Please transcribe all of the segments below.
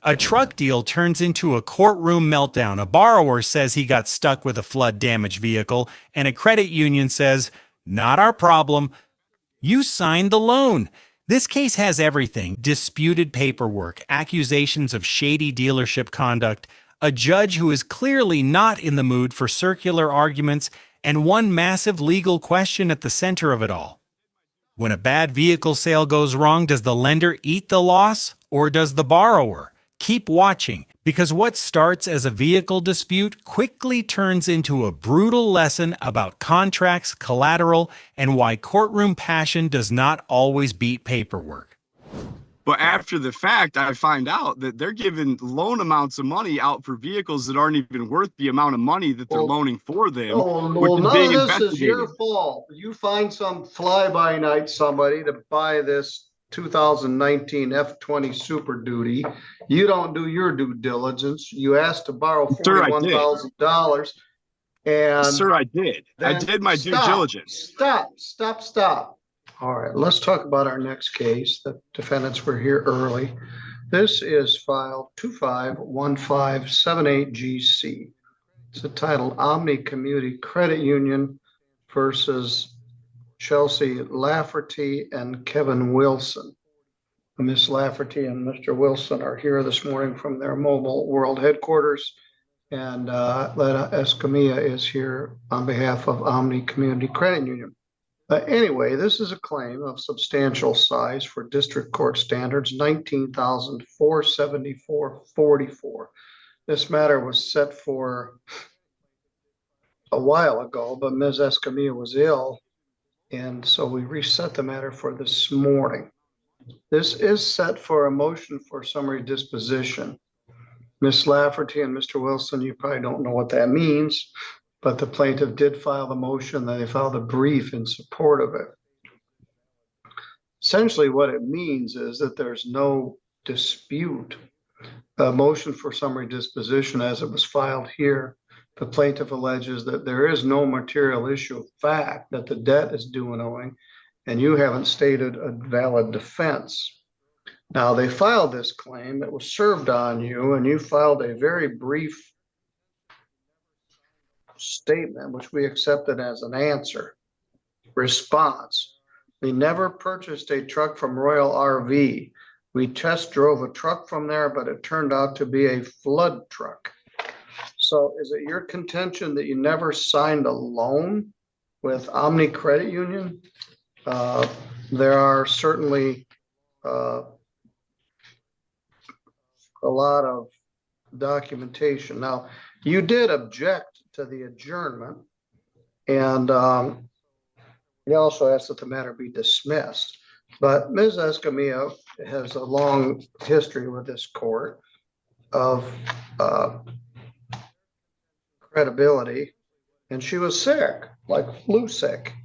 A truck deal turns into a courtroom meltdown. A borrower says he got stuck with a flood-damaged vehicle, and a credit union says, "Not our problem. You signed the loan." This case has everything: disputed paperwork, accusations of shady dealership conduct, a judge who is clearly not in the mood for circular arguments, and one massive legal question at the center of it all. When a bad vehicle sale goes wrong, does the lender eat the loss, or does the borrower? Keep watching, because what starts as a vehicle dispute quickly turns into a brutal lesson about contracts, collateral, and why courtroom passion does not always beat paperwork. But after the fact, I find out that they're giving loan amounts of money out for vehicles that aren't even worth the amount of money that they're loaning for them. Well, none of this is your fault. You find some fly-by-night somebody to buy this 2019 F-20 Super Duty. You don't do your due diligence. You asked to borrow $41,000. And sir, I did. I did my due diligence. Stop. All right, let's talk about our next case. The defendants were here early. This is file 251578GC. It's entitled Omni Community Credit Union versus Chelsea Lafferty and Kevin Wilson. Miss Lafferty and Mr. Wilson are here this morning from their Mobile World headquarters, and Leda Escamilla is here on behalf of Omni Community Credit Union. Anyway, this is a claim of substantial size for district court standards, $19,474.44. This matter was set for a while ago, but Ms. Escamilla was ill, and so we reset the matter for this morning. This is set for a motion for summary disposition. Ms. Lafferty and Mr. Wilson, you probably don't know what that means, but the plaintiff did file the motion, that they filed a brief in support of it. Essentially what it means is that there's no dispute. A motion for summary disposition, as it was filed here, the plaintiff alleges that there is no material issue of fact that the debt is due and owing, and you haven't stated a valid defense. Now, they filed this claim, it was served on you, and you filed a very brief statement, which we accepted as an answer. Response: we never purchased a truck from Royal RV. We test drove a truck from there, but it turned out to be a flood truck. So is it your contention that you never signed a loan with Omni Credit Union? There are certainly a lot of documentation. Now, you did object to the adjournment, and you also asked that the matter be dismissed. But Ms. Escamilla has a long history with this court of credibility, and she was sick, like flu sick.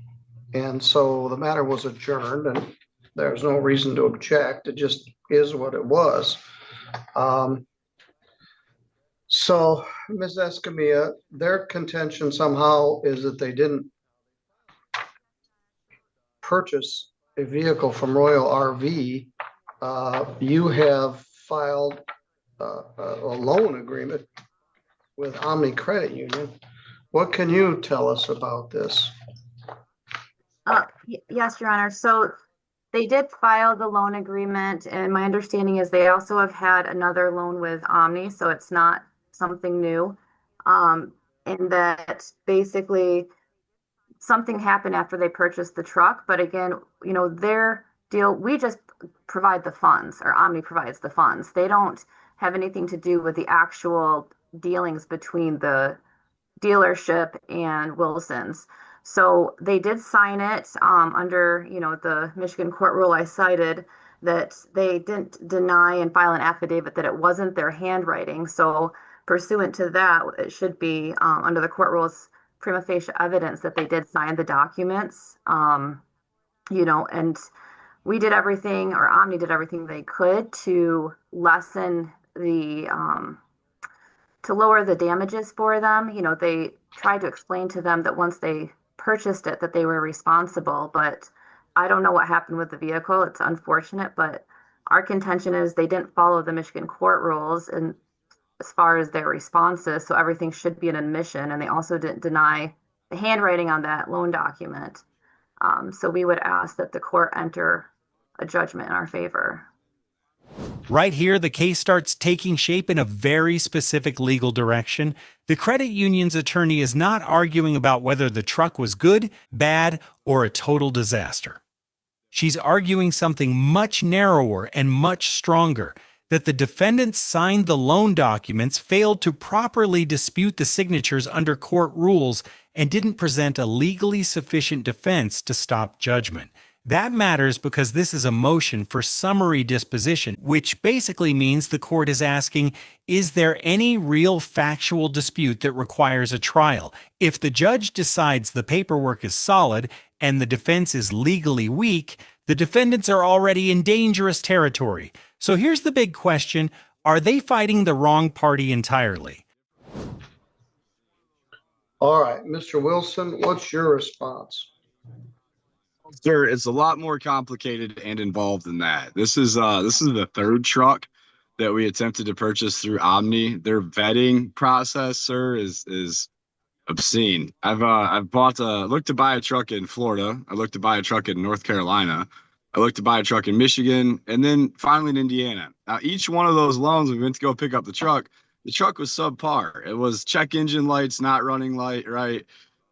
And so the matter was adjourned, and there's no reason to object. It just is what it was. So, Ms. Escamilla, their contention somehow is that they didn't purchase a vehicle from Royal RV. You have filed a loan agreement with Omni Credit Union. What can you tell us about this? Yes, Your Honor. So they did file the loan agreement, and my understanding is they also have had another loan with Omni, so it's not something new. And that basically something happened after they purchased the truck. But again, you know, their deal, we just provide the funds, or Omni provides the funds. They don't have anything to do with the actual dealings between the dealership and Wilson's. So they did sign it under, you know, the Michigan court rule I cited, that they didn't deny and file an affidavit that it wasn't their handwriting. So pursuant to that, it should be under the court rules prima facie evidence that they did sign the documents. You know, and we did everything, or Omni did everything they could to lessen the to lower the damages for them. You know, they tried to explain to them that once they purchased it, that they were responsible, but I don't know what happened with the vehicle. It's unfortunate, but Our contention is they didn't follow the Michigan court rules and as far as their responses, so everything should be an admission, and they also didn't deny the handwriting on that loan document. So we would ask that the court enter a judgment in our favor. Right here, the case starts taking shape in a very specific legal direction. The credit union's attorney is not arguing about whether the truck was good, bad, or a total disaster. She's arguing something much narrower and much stronger, that the defendant signed the loan documents, failed to properly dispute the signatures under court rules, and didn't present a legally sufficient defense to stop judgment. That matters because this is a motion for summary disposition, which basically means the court is asking, is there any real factual dispute that requires a trial? If the judge decides the paperwork is solid and the defense is legally weak, the defendants are already in dangerous territory. So here's the big question. Are they fighting the wrong party entirely? All right, Mr. Wilson, what's your response? Sir, it's a lot more complicated and involved than that. This is the third truck that we attempted to purchase through Omni. Their vetting process, sir, is obscene. I've looked to buy a truck in Florida. I looked to buy a truck in North Carolina. I looked to buy a truck in Michigan, and then finally in Indiana. Now, each one of those loans, we went to go pick up the truck was subpar. It was check engine lights not running right.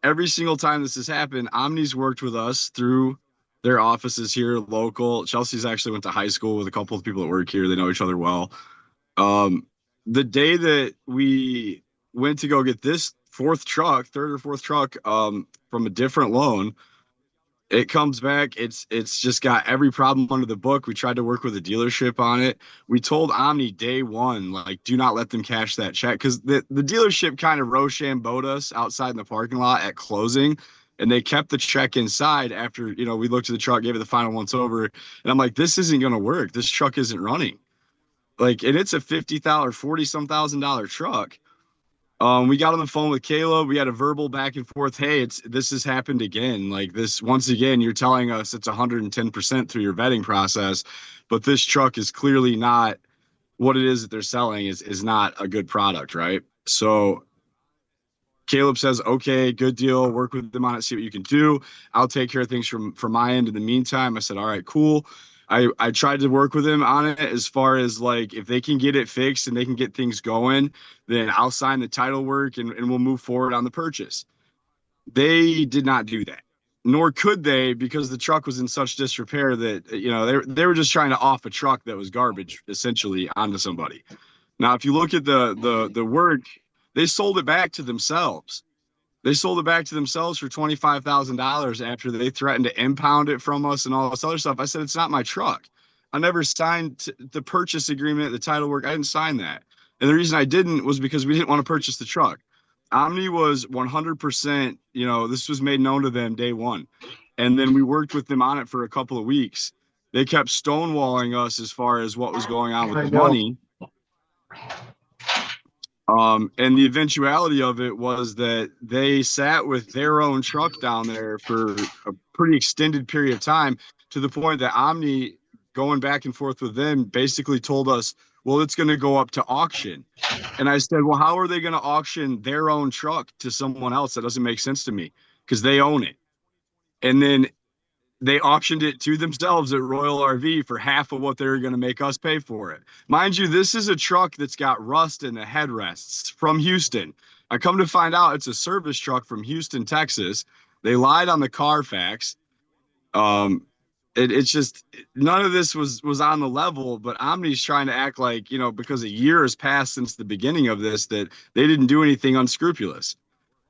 Every single time this has happened, Omni's worked with us through their offices here, local. Chelsea's actually went to high school with a couple of people that work here. They know each other well. The day that we went to go get this third or fourth truck from a different loan, it comes back. It's just got every problem under the book. We tried to work with a dealership on it. We told Omni day one, like, do not let them cash that check, because the dealership kind of Rochambeaued us outside in the parking lot at closing, and they kept the check inside after, we looked at the truck, gave it the final once over, and I'm like, this isn't going to work. This truck isn't running. Like, and it's a $50,000, $40-some thousand truck. We got on the phone with Caleb. We had a verbal back and forth. Hey, this has happened again. Like this, once again, you're telling us it's 110% through your vetting process, but this truck is clearly not what it is that they're selling is not a good product, right? So Caleb says, okay, good deal. Work with them on it. See what you can do. I'll take care of things from my end. In the meantime, I said, all right, cool. I tried to work with him on it as far as like, if they can get it fixed and they can get things going, then I'll sign the title work and we'll move forward on the purchase. They did not do that, nor could they, because the truck was in such disrepair that, they were just trying to off a truck that was garbage essentially onto somebody. Now, if you look at the work, they sold it back to themselves. They sold it back to themselves for $25,000 after they threatened to impound it from us and all this other stuff. I said, it's not my truck. I never signed the purchase agreement, the title work. I didn't sign that. And the reason I didn't was because we didn't want to purchase the truck. Omni was 100%, this was made known to them day one. And then we worked with them on it for a couple of weeks. They kept stonewalling us as far as what was going on with the money. And the eventuality of it was that they sat with their own truck down there for a pretty extended period of time, to the point that Omni, going back and forth with them, basically told us, well, it's going to go up to auction. And I said, well, how are they going to auction their own truck to someone else? That doesn't make sense to me, because they own it. And then they auctioned it to themselves at Royal RV for half of what they were going to make us pay for it. Mind you, this is a truck that's got rust in the headrests from Houston. I come to find out it's a service truck from Houston, Texas. They lied on the Carfax. It's just, none of this was on the level, but Omni's trying to act like, because a year has passed since the beginning of this, that they didn't do anything unscrupulous.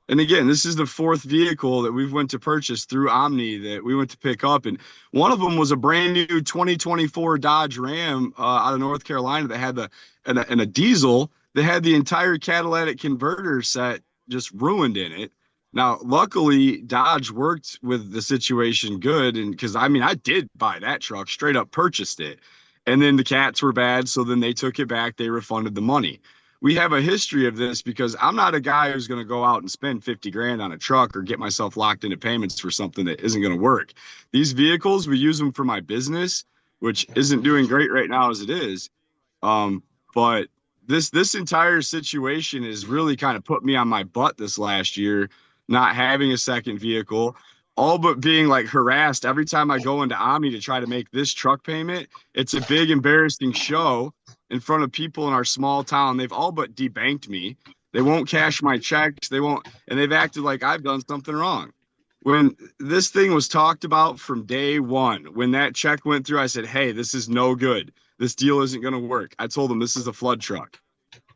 And again, this is the fourth vehicle that we've went to purchase through Omni that we went to pick up. And one of them was a brand new 2024 Dodge Ram out of North Carolina that had a diesel that had the entire catalytic converter set just ruined in it. Now, luckily, Dodge worked with the situation good. And because, I did buy that truck, straight up purchased it. And then the cats were bad. So then they took it back. They refunded the money. We have a history of this, because I'm not a guy who's going to go out and spend 50 grand on a truck or get myself locked into payments for something that isn't going to work. These vehicles, we use them for my business. which isn't doing great right now as it is. But this entire situation has really kind of put me on my butt this last year, not having a second vehicle, all but being like harassed every time I go into Omni to try to make this truck payment. It's a big embarrassing show in front of people in our small town. They've all but debanked me. They won't cash my checks. They won't, and they've acted like I've done something wrong. When this thing was talked about from day one, when that check went through, I said, hey, this is no good. This deal isn't going to work. I told them this is a flood truck.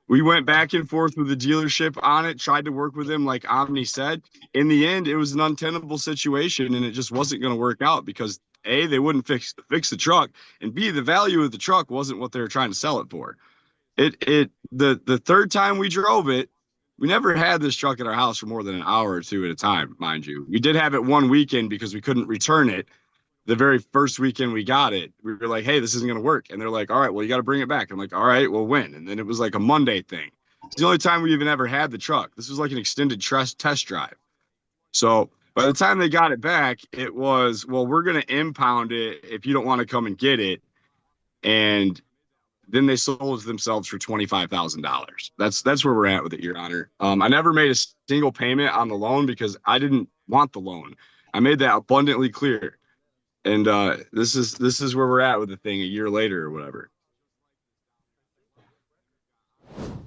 We went back and forth with the dealership on it, tried to work with them like Omni said. In the end, it was an untenable situation, and it just wasn't going to work out because A, they wouldn't fix the truck, and B, the value of the truck wasn't what they were trying to sell it for. The third time we drove it, we never had this truck at our house for more than an hour or two at a time, mind you. We did have it one weekend because we couldn't return it. The very first weekend we got it, we were like, hey, this isn't going to work. And they're like, all right, well, you got to bring it back. I'm like, all right, well, when? And then it was like a Monday thing. It's the only time we even ever had the truck. This was like an extended test drive. So by the time they got it back, it was, well, we're going to impound it if you don't want to come and get it. And then they sold themselves for $25,000. That's where we're at with it, Your Honor. I never made a single payment on the loan because I didn't want the loan. I made that abundantly clear. And this is where we're at with the thing a year later or whatever.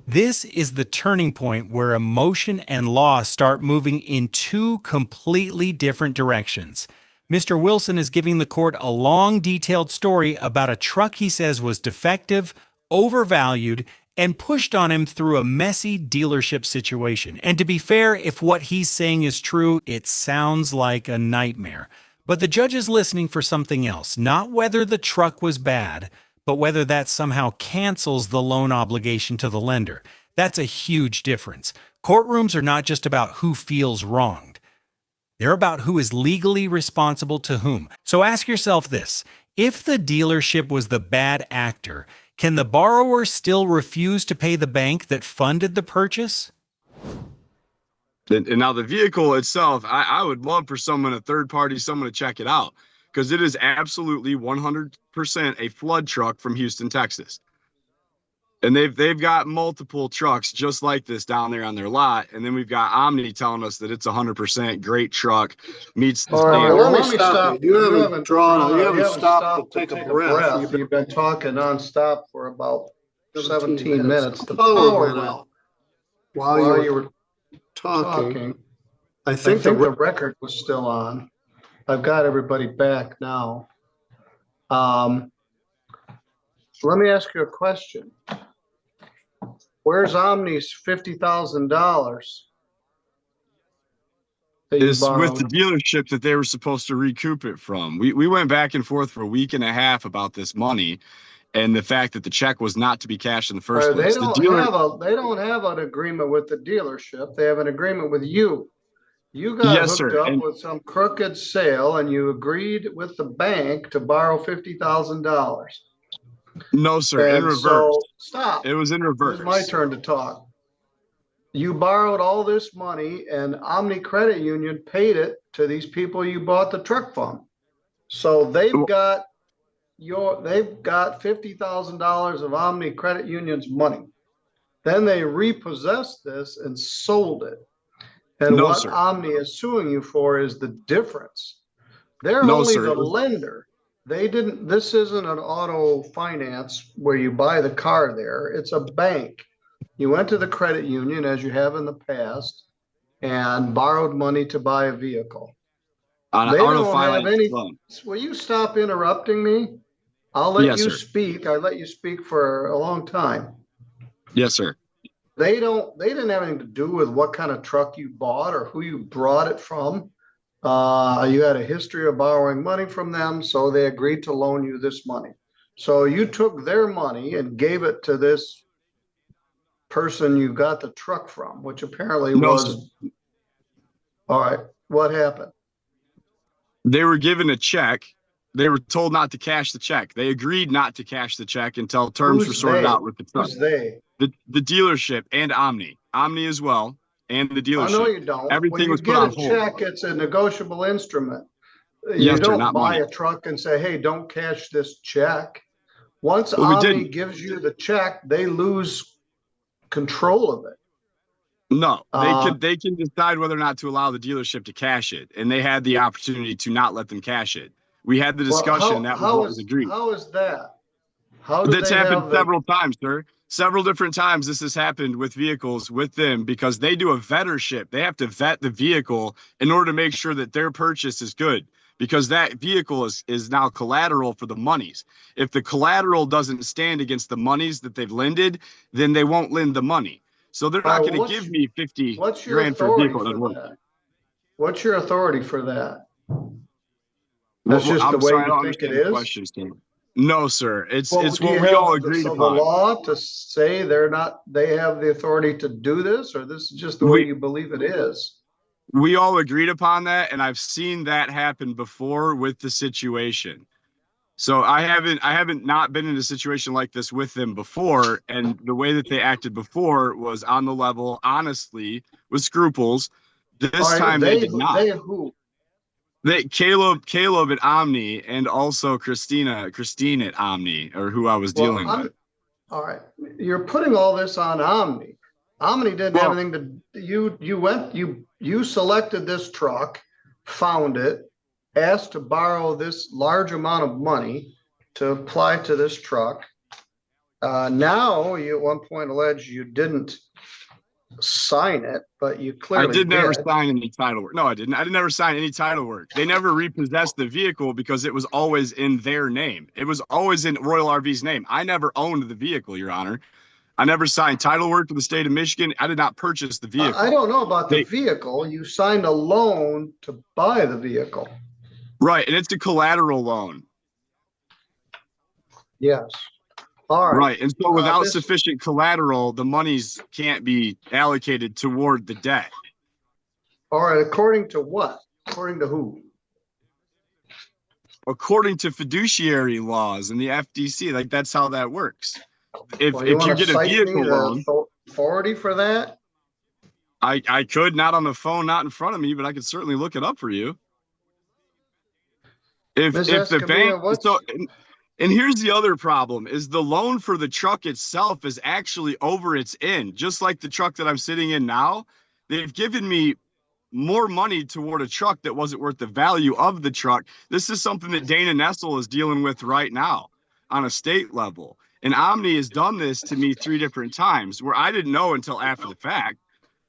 This is the turning point where emotion and law start moving in two completely different directions. Mr. Wilson is giving the court a long, detailed story about a truck he says was defective, overvalued, and pushed on him through a messy dealership situation. And to be fair, if what he's saying is true, it sounds like a nightmare. But the judge is listening for something else, not whether the truck was bad, but whether that somehow cancels the loan obligation to the lender. That's a huge difference. Courtrooms are not just about who feels wronged. They're about who is legally responsible to whom. So ask yourself this: if the dealership was the bad actor, can the borrower still refuse to pay the bank that funded the purchase? And now the vehicle itself, I would love for someone, a third party, someone to check it out, because it is absolutely 100% a flood truck from Houston, Texas. And they've got multiple trucks just like this down there on their lot. And then we've got Omni telling us that it's 100% great truck, meets the standard. Let me stop. You haven't stopped to take a breath. You've been talking nonstop for about 17 minutes. The power power went out while you were talking. I think the record was still on. I've got everybody back now. Let me ask you a question. Where's Omni's $50,000? It's with the dealership that they were supposed to recoup it from. We went back and forth for a week and a half about this money and the fact that the check was not to be cashed in the first place. They don't have an agreement with the dealership. They have an agreement with you. You got hooked up with some crooked sale and you agreed with the bank to borrow $50,000. No, sir. In reverse. So, stop. It was in reverse. It's my turn to talk. You borrowed all this money and Omni Credit Union paid it to these people you bought the truck from. So they've got $50,000 of Omni Credit Union's money. Then they repossessed this and sold it. And what Omni is suing you for is the difference. They're only the lender. This isn't an auto finance where you buy the car there. It's a bank. You went to the credit union as you have in the past and borrowed money to buy a vehicle. They don't have any. Will you stop interrupting me? I'll let you speak. I let you speak for a long time. Yes, sir. They didn't have anything to do with what kind of truck you bought or who you brought it from. You had a history of borrowing money from them, so they agreed to loan you this money. So you took their money and gave it to this person you got the truck from, which apparently was. All right, what happened? They were given a check. They were told not to cash the check. They agreed not to cash the check until terms were sorted out with the truck. Who's they? The dealership and Omni as well, and the dealership. I know you don't. Everything was put on hold. When you get a check, it's a negotiable instrument. You Yes, sir, don't not buy money. a truck and say, hey, don't cash this check. Once Well, we Omni didn't. gives you the check, they lose control of it. No, they can decide whether or not to allow the dealership to cash it, and they had the opportunity to not let them cash it. We had the discussion, and that was what was agreed. How is that? How do That's they happened have the? several times, sir. Several different times this has happened with vehicles with them because they do a vettership. They have to vet the vehicle in order to make sure that their purchase is good because that vehicle is now collateral for the monies. If the collateral doesn't stand against the monies that they've lended, then they won't lend the money. So they're not going to give me 50 What's your grand for a authority vehicle that for works. that? What's your authority for that? Well, That's just the I'm way sorry, I you don't think it understand the is? question, Stan. No, sir. It's Well, it's do you what we have all agreed the upon. law to say they have the authority to do this, or this is just the way you believe it is? We all agreed upon that, and I've seen that happen before with the situation. So I haven't not been in a situation like this with them before, and the way that they acted before was on the level, honestly, with scruples. This time they did not. They who? Caleb at Omni, and also Christine at Omni, or who I was dealing with. All right. You're putting all this on Omni. Omni didn't have anything to, you selected this truck, found it, asked to borrow this large amount of money to apply to this truck. Now you at one point alleged you didn't sign it, but you clearly I did never sign any title work. No, I didn't. I did never sign any title work. They never repossessed the vehicle because it was always in their name. It was always in Royal RV's name. I never owned the vehicle, Your Honor. I never signed title work to the state of Michigan. I did not purchase the vehicle. I don't know about the vehicle. You signed a loan to buy the vehicle. Right, and it's a collateral loan. Yes. All right. Right, and so without sufficient collateral, the monies can't be allocated toward the debt. All right, according to what? According to who? According to fiduciary laws and the FDC, like that's how that works. If you get a vehicle loan, authority for that, I could, not on the phone, not in front of me, but I could certainly look it up for you. If the bank, so, and here's the other problem is the loan for the truck itself is actually over its end, just like the truck that I'm sitting in now. They've given me more money toward a truck that wasn't worth the value of the truck. This is something that Dana Nessel is dealing with right now on a state level. And Omni has done this to me 3 different times where I didn't know until after the fact.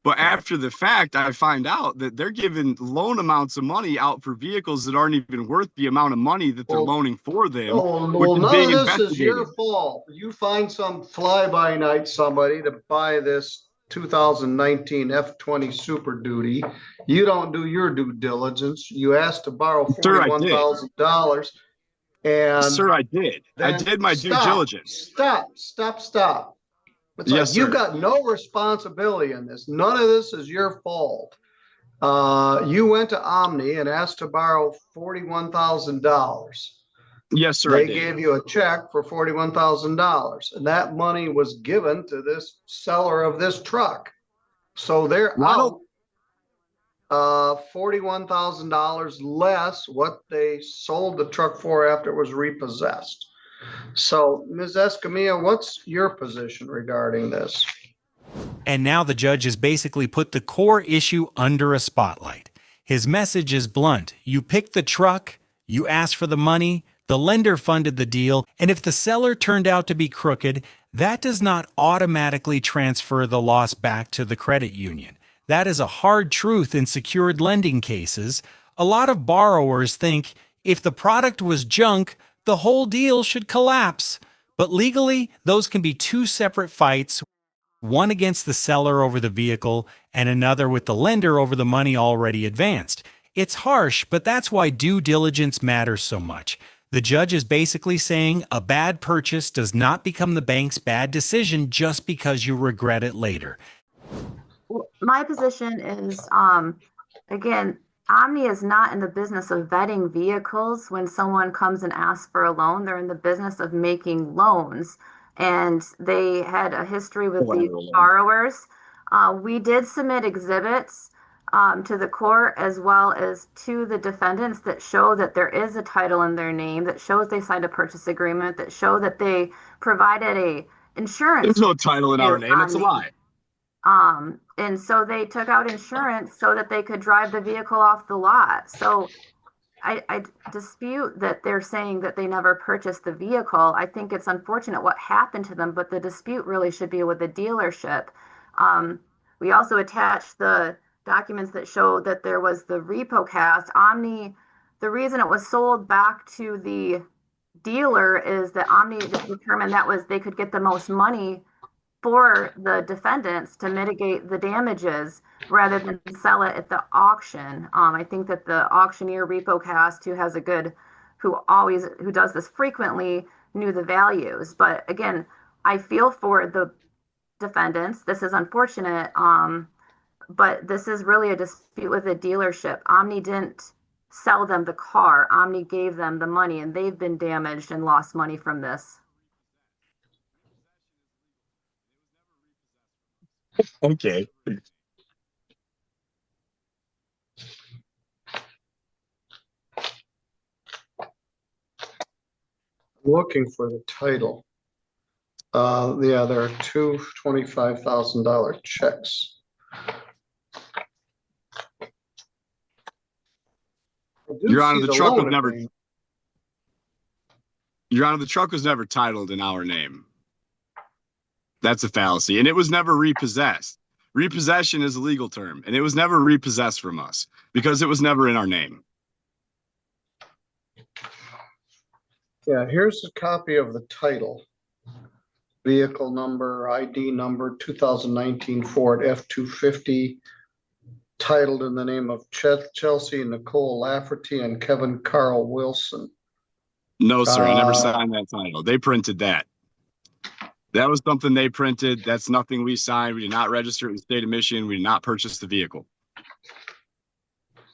But after the fact, I find out that they're giving loan amounts of money out for vehicles that aren't even worth the amount of money that they're loaning for them. Well, none of this is your fault. You find some fly-by-night somebody to buy this 2019 F-20 Super Duty. You don't do your due diligence. You asked to borrow $41,000. And sir, I did. I did my due diligence. Stop. It's like you've got no responsibility in this. None of this is your fault. You went to Omni and asked to borrow $41,000. Yes, sir. They gave you a check for $41,000, and that money was given to this seller of this truck. So they're out $41,000 less what they sold the truck for after it was repossessed. So, Ms. Escamilla, what's your position regarding this? And now the judge has basically put the core issue under a spotlight. His message is blunt. You picked the truck, you asked for the money, the lender funded the deal, and if the seller turned out to be crooked, that does not automatically transfer the loss back to the credit union. That is a hard truth in secured lending cases. A lot of borrowers think if the product was junk, the whole deal should collapse. But legally, those can be 2 separate fights, one against the seller over the vehicle and another with the lender over the money already advanced. It's harsh, but that's why due diligence matters so much. The judge is basically saying a bad purchase does not become the bank's bad decision just because you regret it later. My position is, again, Omni is not in the business of vetting vehicles. When someone comes and asks for a loan, they're in the business of making loans. And they had a history with these borrowers. We did submit exhibits to the court as well as to the defendants that show that there is a title in their name, that shows they signed a purchase agreement, that show that they provided a insurance. There's no title in our to name. It's a Omni. lie. And so they took out insurance so that they could drive the vehicle off the lot. So I dispute that they're saying that they never purchased the vehicle. I think it's unfortunate what happened to them, but the dispute really should be with the dealership. We also attached the documents that show that there was the repo cast. Omni, the reason it was sold back to the dealer is that Omni determined that was they could get the most money for the defendants to mitigate the damages rather than sell it at the auction. I think that the auctioneer RepoCast, who does this frequently, knew the values. But again, I feel for the defendants. This is unfortunate, but this is really a dispute with the dealership. Omni didn't sell them the car. Omni gave them the money, and they've been damaged and lost money from this. Okay. Looking for the title. Yeah, there are two $25,000 checks. Your Honor, the truck was never. Your Honor, the truck was never titled in our name. That's a fallacy, and it was never repossessed. Repossession is a legal term, and it was never repossessed from us because it was never in our name. Yeah, here's a copy of the title. Vehicle number, ID number, 2019 Ford F-250, titled in the name of Chelsea Nicole Lafferty and Kevin Carl Wilson. No, sir, I never signed that title. They printed that. That was something they printed. That's nothing we signed. We did not register it in the state of Michigan. We did not purchase the vehicle.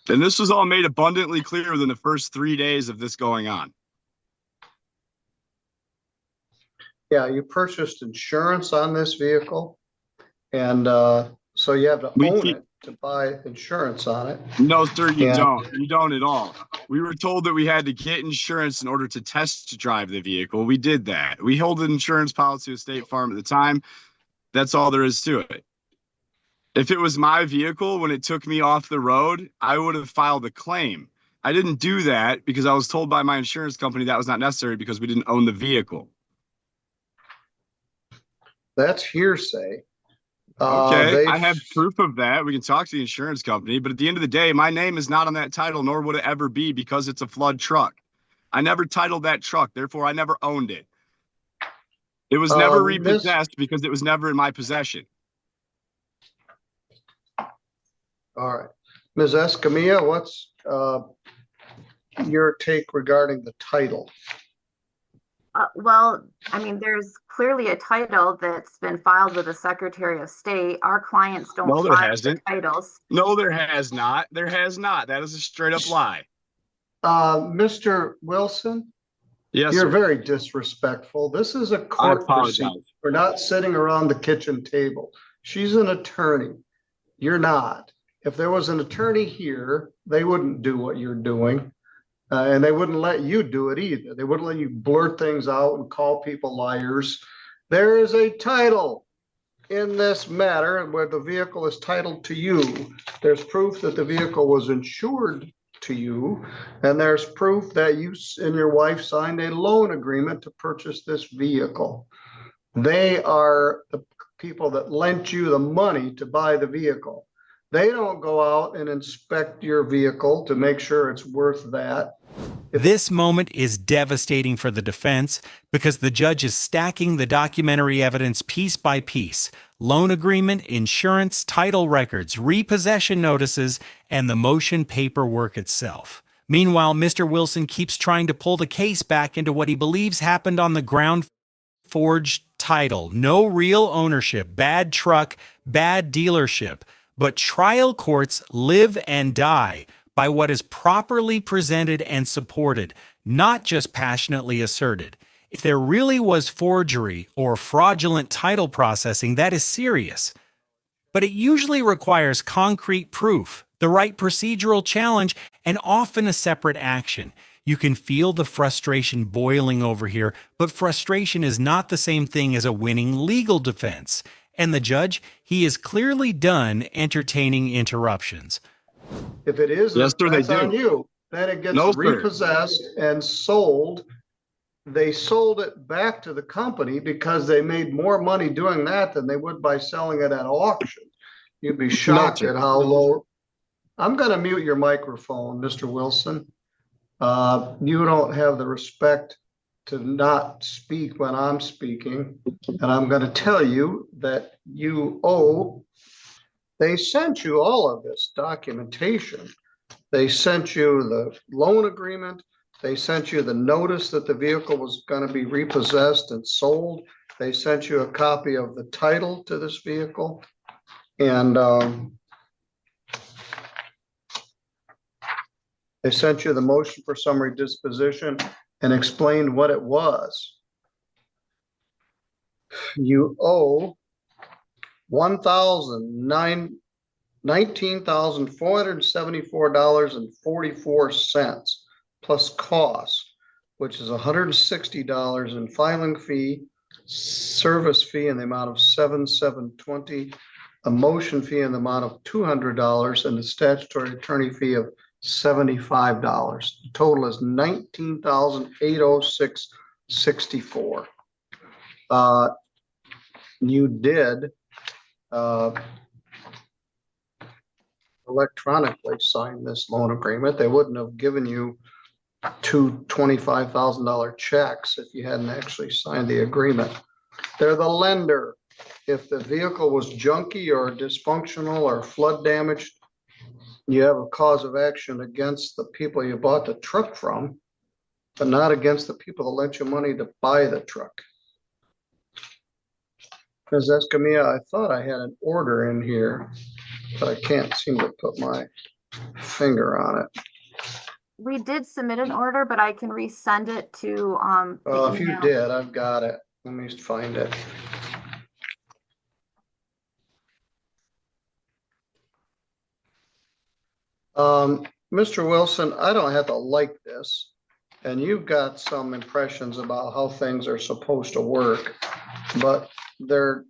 And this was all made abundantly clear within the first 3 days of this going on. Yeah, you purchased insurance on this vehicle, and so you have to own it to buy insurance on it. No, sir, you don't. You don't at all. We were told that we had to get insurance in order to test drive the vehicle. We did that. We held an insurance policy with State Farm at the time. That's all there is to it. If it was my vehicle when it took me off the road, I would have filed a claim. I didn't do that because I was told by my insurance company that was not necessary because we didn't own the vehicle. That's hearsay. Okay, I have proof of that. We can talk to the insurance company, but at the end of the day, my name is not on that title, nor would it ever be because it's a flood truck. I never titled that truck, therefore I never owned it. It was never repossessed because it was never in my possession. All right. Ms. Escamilla, what's your take regarding the title? Well, I mean, there's clearly a title that's been filed with the Secretary of State. Our clients don't file the titles. No, there has not. There has not. That is a straight up lie. Mr. Wilson? Yes, you're sir. Very disrespectful. This is a court proceeding. We're not sitting around the kitchen table. She's an attorney. You're not. If there was an attorney here, they wouldn't do what you're doing. And they wouldn't let you do it either. They wouldn't let you blurt things out and call people liars. There is a title in this matter where the vehicle is titled to you. There's proof that the vehicle was insured to you. And there's proof that you and your wife signed a loan agreement to purchase this vehicle. They are the people that lent you the money to buy the vehicle. They don't go out and inspect your vehicle to make sure it's worth that. This moment is devastating for the defense because the judge is stacking the documentary evidence piece by piece. Loan agreement, insurance, title records, repossession notices, and the motion paperwork itself. Meanwhile, Mr. Wilson keeps trying to pull the case back into what he believes happened on the ground. Forged title, no real ownership, bad truck, bad dealership. But trial courts live and die by what is properly presented and supported, not just passionately asserted. If there really was forgery or fraudulent title processing, that is serious. But it usually requires concrete proof, the right procedural challenge, and often a separate action. You can feel the frustration boiling over here, but frustration is not the same thing as a winning legal defense. And the judge, he is clearly done entertaining interruptions. If it is, Yes, sir, that's they do. on you. Then it gets No, sir. repossessed and sold. They sold it back to the company because they made more money doing that than they would by selling it at auction. You'd be shocked sir. at how low. I'm going to mute your microphone, Mr. Wilson. You don't have the respect to not speak when I'm speaking. And I'm going to tell you that you owe. They sent you all of this documentation. They sent you the loan agreement. They sent you the notice that the vehicle was going to be repossessed and sold. They sent you a copy of the title to this vehicle. And they sent you the motion for summary disposition and explained what it was. You owe $19,474.44 plus costs, which is $160 in filing fee, service fee in the amount of $7,720, a motion fee in the amount of $200, and the statutory attorney fee of $75. The total is $19,806.64. You did electronically sign this loan agreement. They wouldn't have given you two $25,000 checks if you hadn't actually signed the agreement. They're the lender. If the vehicle was junky or dysfunctional or flood damaged, you have a cause of action against the people you bought the truck from, but not against the people that lent you money to buy the truck. Ms. Escamilla, I thought I had an order in here, but I can't seem to put my finger on it. We did submit an order, but I can resend it to Well, the if you email. did, I've got it. Let me find it. Mr. Wilson, I don't have to like this, and you've got some impressions about how things are supposed to work, but they're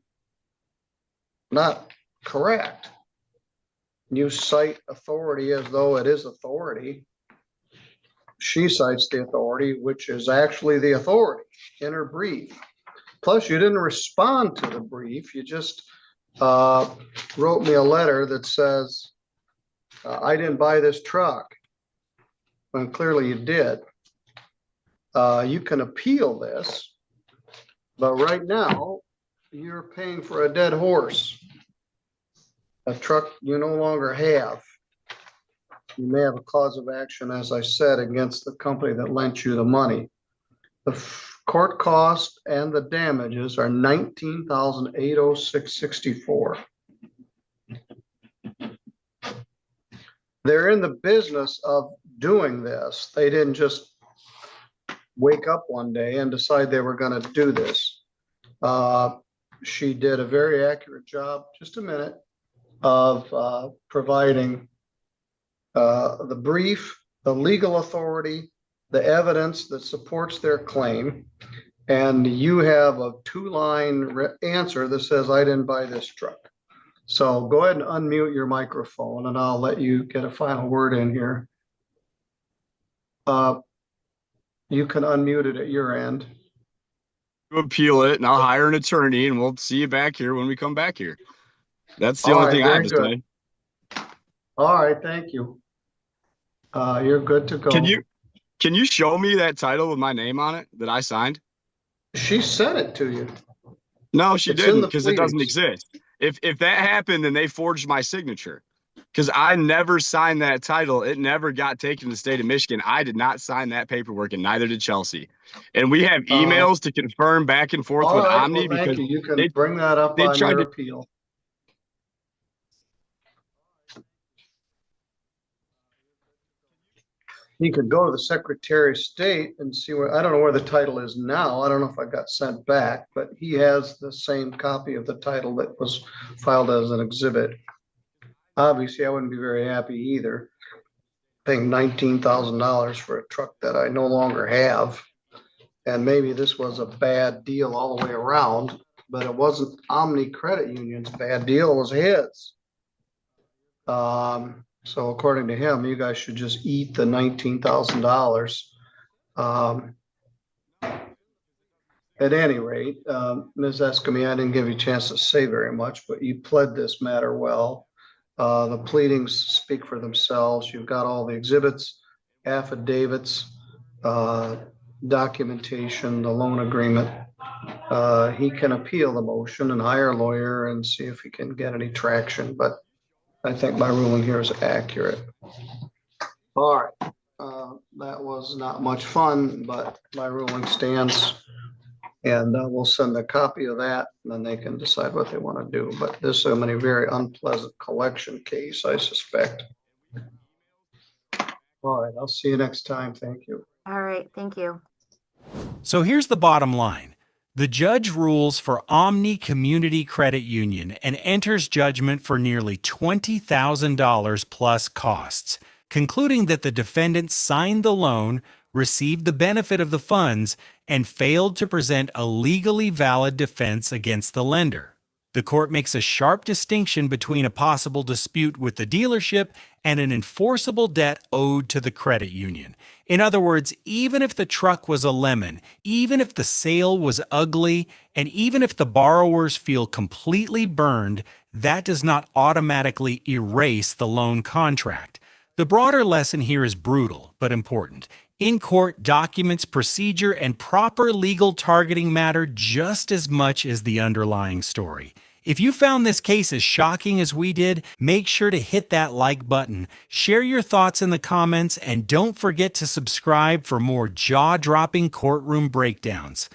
not correct. You cite authority as though it is authority. She cites the authority, which is actually the authority in her brief. Plus, you didn't respond to the brief. You just wrote me a letter that says, I didn't buy this truck, when clearly you did. You can appeal this, but right now you're paying for a dead horse, a truck you no longer have. You may have a cause of action, as I said, against the company that lent you the money. The court cost and the damages are $19,806.64. They're in the business of doing this. They didn't just wake up one day and decide they were going to do this. She did a very accurate job, just a minute, of providing the brief, the legal authority, the evidence that supports their claim. And you have a two-line answer that says, I didn't buy this truck. So go ahead and unmute your microphone and I'll let you get a final word in here. You can unmute it at your end. Appeal it, and I'll hire an attorney, and we'll see you back here when we come back here. That's the only thing I have to say. All right, thank you. You're good to go. Can you show me that title with my name on it that I signed? She sent it to you. No, she didn't, because it doesn't pleadings. exist. If that happened, then they forged my signature, because I never signed that title. It never got taken to the state of Michigan. I did not sign that paperwork, and neither did Chelsea. And we have emails to confirm back and forth with Omni, well, because you can bring that up on your appeal. You could go to the Secretary of State and see where, I don't know where the title is now. I don't know if I got sent back, but he has the same copy of the title that was filed as an exhibit. obviously I wouldn't be very happy either. Paying $19,000 for a truck that I no longer have. And maybe this was a bad deal all the way around, but it wasn't Omni Credit Union's bad deal, it was his. So according to him, you guys should just eat the $19,000. At any rate, Ms. Escamilla, I didn't give you a chance to say very much, but you pled this matter well. The pleadings speak for themselves. You've got all the exhibits, affidavits, documentation, the loan agreement. He can appeal the motion and hire a lawyer and see if he can get any traction, but I think my ruling here is accurate. All right. That was not much fun, but my ruling stands. And we'll send a copy of that, and then they can decide what they want to do. But this is a very unpleasant collection case, I suspect. All right, I'll see you next time. Thank you. All right, thank you. So here's the bottom line. The judge rules for Omni Community Credit Union and enters judgment for nearly $20,000 plus costs, concluding that the defendant signed the loan, received the benefit of the funds, and failed to present a legally valid defense against the lender. The court makes a sharp distinction between a possible dispute with the dealership and an enforceable debt owed to the credit union. In other words, even if the truck was a lemon, even if the sale was ugly, and even if the borrowers feel completely burned, that does not automatically erase the loan contract. The broader lesson here is brutal, but important. In-court documents, procedure, and proper legal targeting matter just as much as the underlying story. If you found this case as shocking as we did, make sure to hit that like button, share your thoughts in the comments, and don't forget to subscribe for more jaw-dropping courtroom breakdowns.